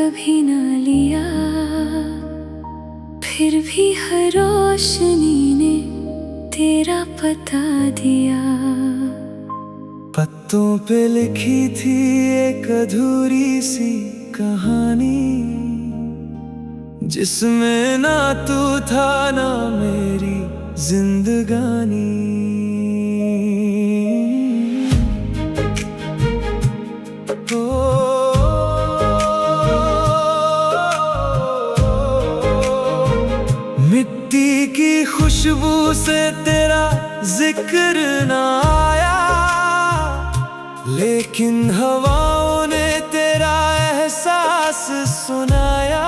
कभी ना लिया, फिर भी हर रोशनी ने तेरा पता दिया। पत्तों पे लिखी थी एक अधूरी सी कहानी, जिसमें ना तू था ना मेरी जिंदगानी। मिट्टी की खुशबू से तेरा जिक्र ना आया, लेकिन हवाओं ने तेरा एहसास सुनाया।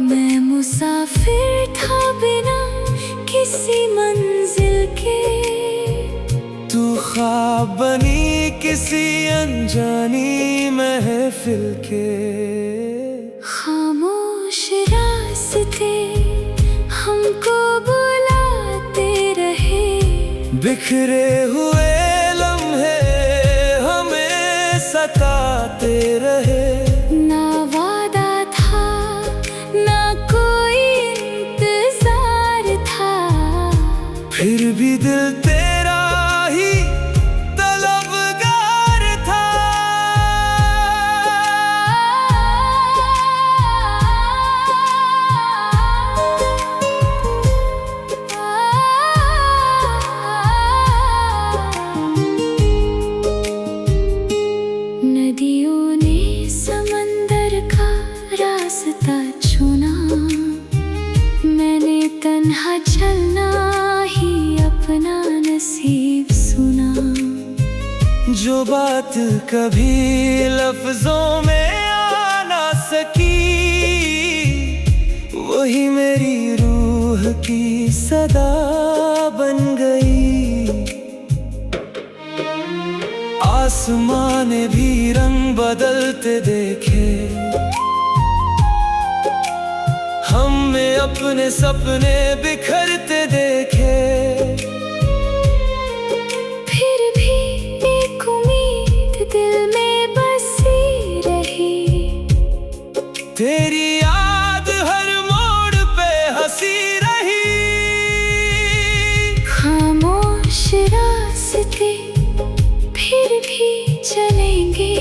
मैं मुसाफिर था बिना किसी मंजिल के, तू ख्वाब बनी किसी अनजानी महफिल के। खामोश रास्ते हमको बुलाते रहे, बिखरे हुए लम्हे हमें सताते रहे। ना वादा था ना कोई इंतजार था, फिर भी दिल तेरा ही तलबगार था। नदियों ने समंदर का रास्ता चुना, मैंने तन्हा चलना ही अपना नसीब सुना। जो बात कभी लफ्जों में आ ना सकी, वही मेरी रूह की सदा बन गई। आसमां ने भी रंग बदलते देखे, हमने अपने सपने बिखरते देखे। फिर भी एक उम्मीद दिल में बसी रही, तेरी याद हर मोड़ पे हंसी रही। खामोश रास्ते फिर भी चलेंगे,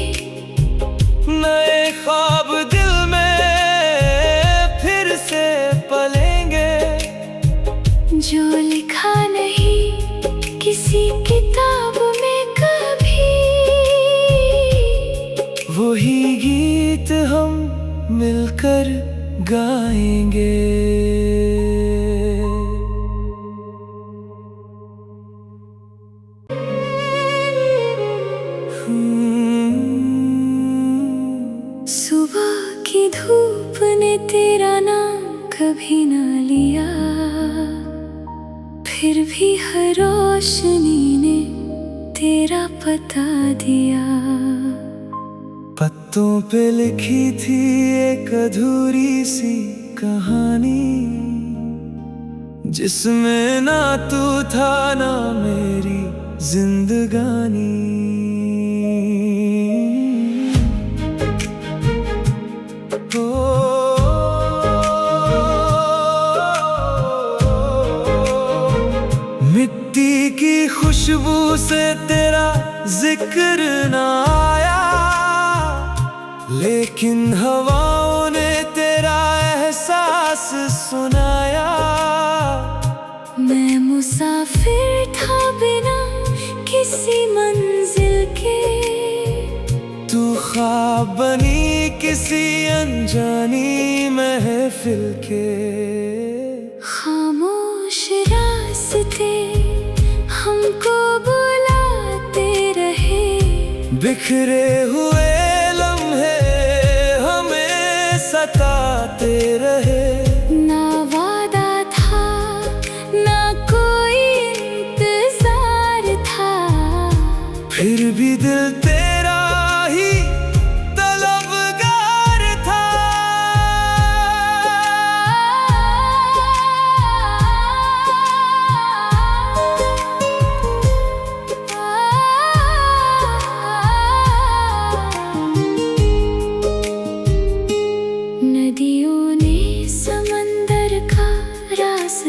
नए ख्वाब दिल में फिर से पलेंगे। जो लिखा नहीं किसी किताब में कभी, वही गीत हम मिलकर गाएंगे। सुबह की धूप ने तेरा नाम कभी ना लिया, फिर भी हर रोशनी ने तेरा पता दिया। पत्तों पे लिखी थी एक अधूरी सी कहानी, जिसमें ना तू था ना मेरी जिंदगानी। मिट्टी की खुशबू से तेरा जिक्र ना आया, लेकिन हवाओं ने तेरा एहसास सुनाया। मैं मुसाफिर था बिना किसी मंजिल के, तू ख्वाब बनी किसी अनजानी महफिल के। खामोश रास्ते हमको बुलाते रहे, बिखरे हुए लम्हे हमें सताते रहे। ना वादा था ना कोई इंतजार था, फिर भी दिल तेरा ही तलबगार था।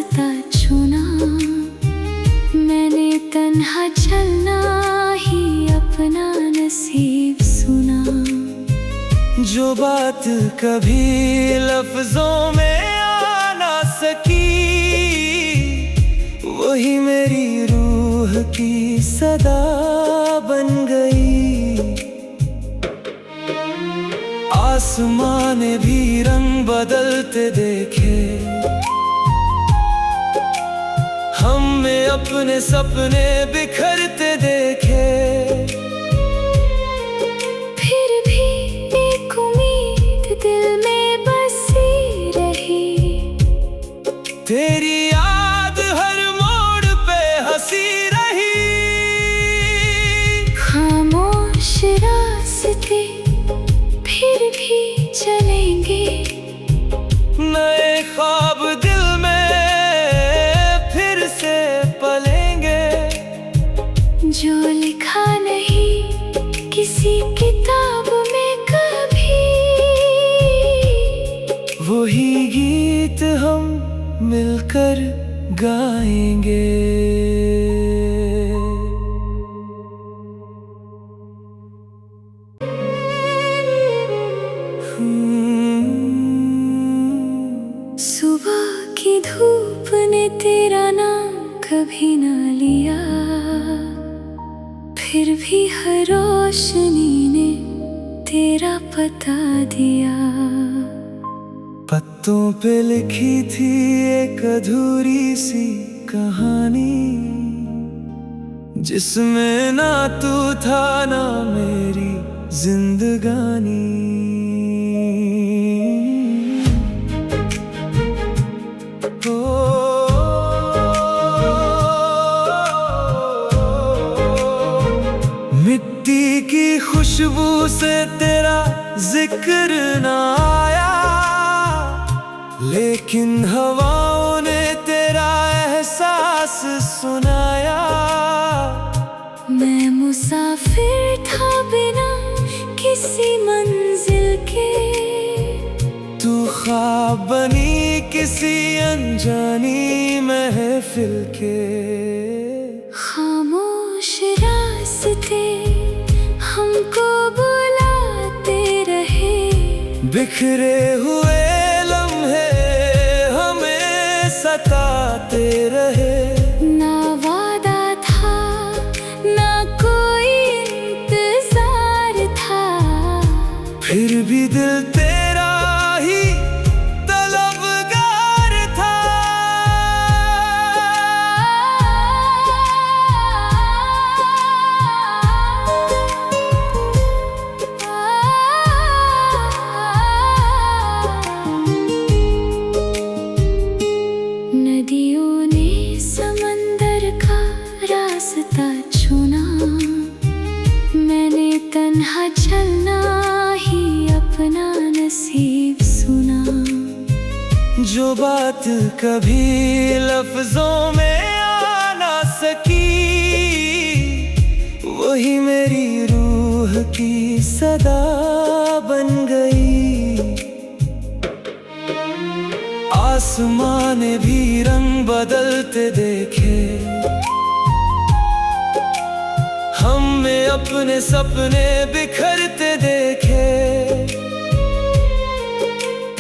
रास्ता चुना, मैंने तन्हा चलना ही अपना नसीब सुना। जो बात कभी लफ्जों में आ ना सकी, वही मेरी रूह की सदा बन गई। आसमां ने भी रंग बदलते देखे, हमने अपने सपने बिखरते देखे। फिर भी एक उम्मीद दिल में बसी रही, तेरी याद हर मोड़ पे हंसी रही। खामोश रास्ते फिर भी चलेंगे, नए ख्वाब दिल में फिर से पलेंगे। जो लिखा नहीं किसी किताब में कभी, वही गीत हम मिलकर गाएंगे। सुबह की धूप ने तेरा नाम कभी ना लिया, फिर भी हर रोशनी ने तेरा पता दिया। पत्तों पे लिखी थी एक अधूरी सी कहानी, जिसमें ना तू था ना मेरी जिंदगानी। मिट्टी की खुशबू से तेरा जिक्र ना आया, लेकिन हवाओं ने तेरा एहसास सुनाया। मैं मुसाफिर था बिना किसी मंजिल के, तू ख्वाब बनी किसी अनजानी महफिल के। खामोश रास्ते हमको बुलाते रहे, बिखरे हुए लम्हे हमें सताते रहे। ना वादा था ना कोई इंतजार था, फिर भी दिल तेरा ही तलबगार था। नदियों ने समंदर का रास्ता चुना, मैंने तन्हा चलना ही अपना नसीब सुना। जो बात कभी लफ्जों में आ ना सकी, वही मेरी रूह की सदा बन गई। आसमां ने भी रंग बदलते देखे, हमने अपने सपने बिखरते देखे।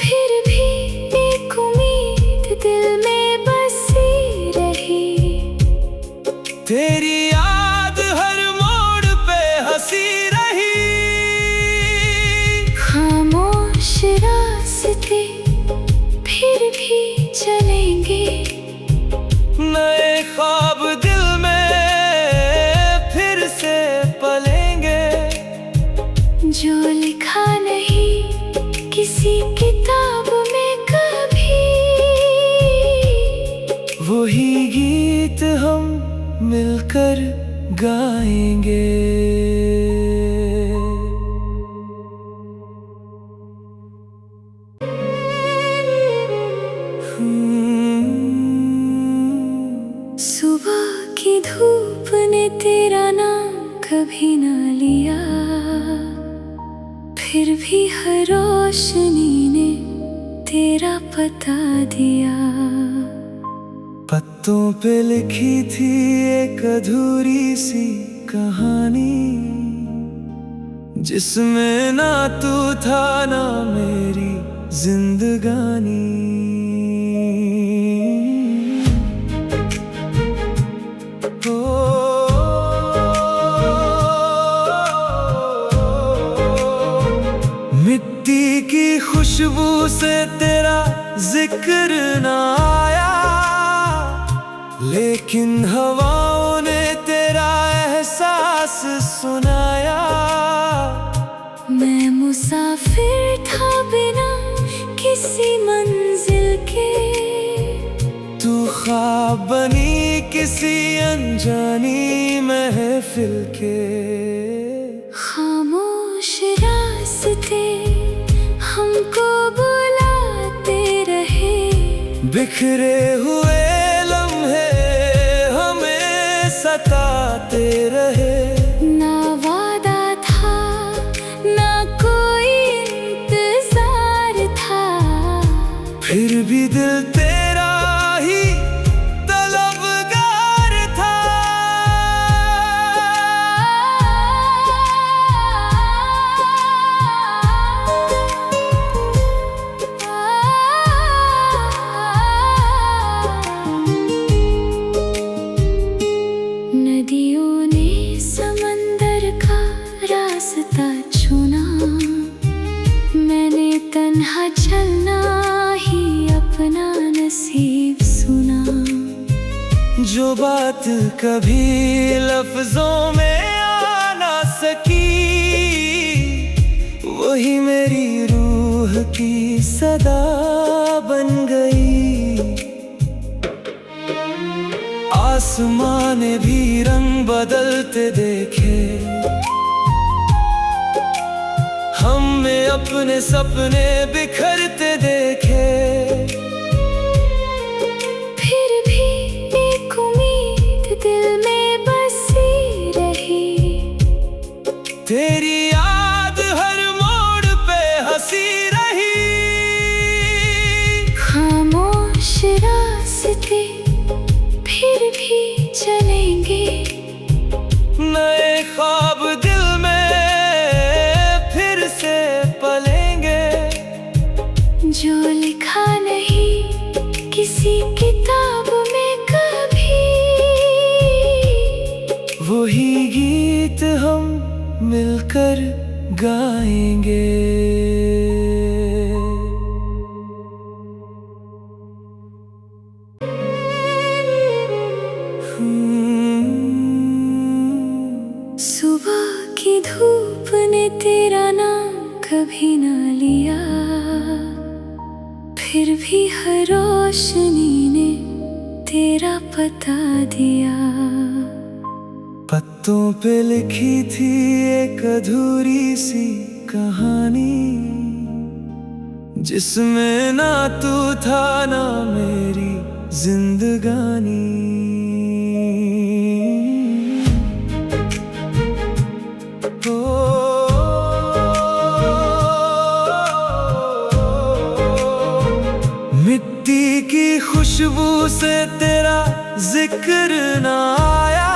फिर भी एक उम्मीद दिल में बसी रही, तेरी याद हर मोड़ पे हंसी रही। खामोश रास्ते फिर भी चलेंगे, नए ख्वाब दिल में फिर से पलेंगे। जो लिखा नहीं किसी किताब में कभी, वही गीत हम मिलकर गाएंगे। सुबह की धूप ने तेरा नाम कभी ना लिया, फिर भी हर रोशनी ने तेरा पता दिया। पत्तों पे लिखी थी एक अधूरी सी कहानी, जिसमें ना तू था ना मेरी जिंदगानी। मिट्टी की खुशबू से तेरा जिक्र ना आया, लेकिन हवाओं ने तेरा एहसास सुनाया। मैं मुसाफिर था बिना किसी मंजिल के, तू ख्वाब बनी किसी अनजानी महफिल के। खामोश रास्ते हमको बुलाते रहे, बिखरे हुए लम्हे हमें सताते रहे। ना वादा था ना कोई इंतजार था, फिर भी दिल तेरा ही तलबगार था। नदियों ने समंदर का रास्ता चुना, मैंने तन्हा चलना ही अपना नसीब सुना। जो बात कभी लफ्जों में आ ना सकी, वही मेरी रूह की सदा बन गई। आसमां ने भी रंग बदलते देखे, हमने अपने सपने बिखरते देखे। फिर भी एक उम्मीद दिल में बसी रही, तेरी याद हर मोड़ पे हंसी रही। खामोश रास्ते फिर भी चलेंगे, नए ख्वाब दिल में फिर से पलेंगे। जो लिखा नहीं किसी किताब में कभी, वही गीत हम मिलकर गाएंगे। सुबह की धूप ने तेरा नाम कभी ना लिया, फिर भी हर रोशनी ने तेरा पता दिया। पत्तों पे लिखी थी एक अधूरी सी कहानी, जिसमें ना तू था ना मेरी जिंदगानी। मिट्टी की खुशबू से तेरा जिक्र ना आया,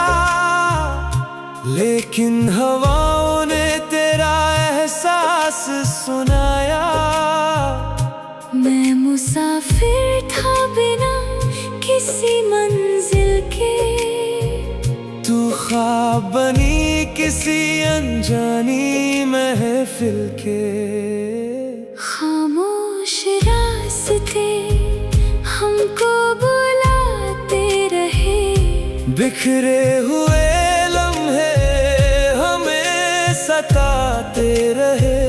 लेकिन हवाओं ने तेरा एहसास सुनाया। मैं मुसाफिर था बिना किसी मंजिल के, तू ख्वाब बनी किसी अनजानी महफिल के। खामोश रास्ते हमको बुलाते रहे, बिखरे हुए लम्हे हमें सताते रहे।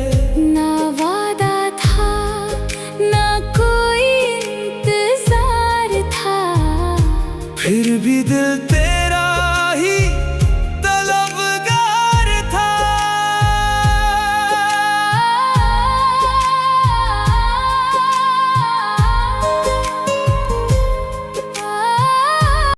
ना वादा था ना कोई इंतजार था, फिर भी दिल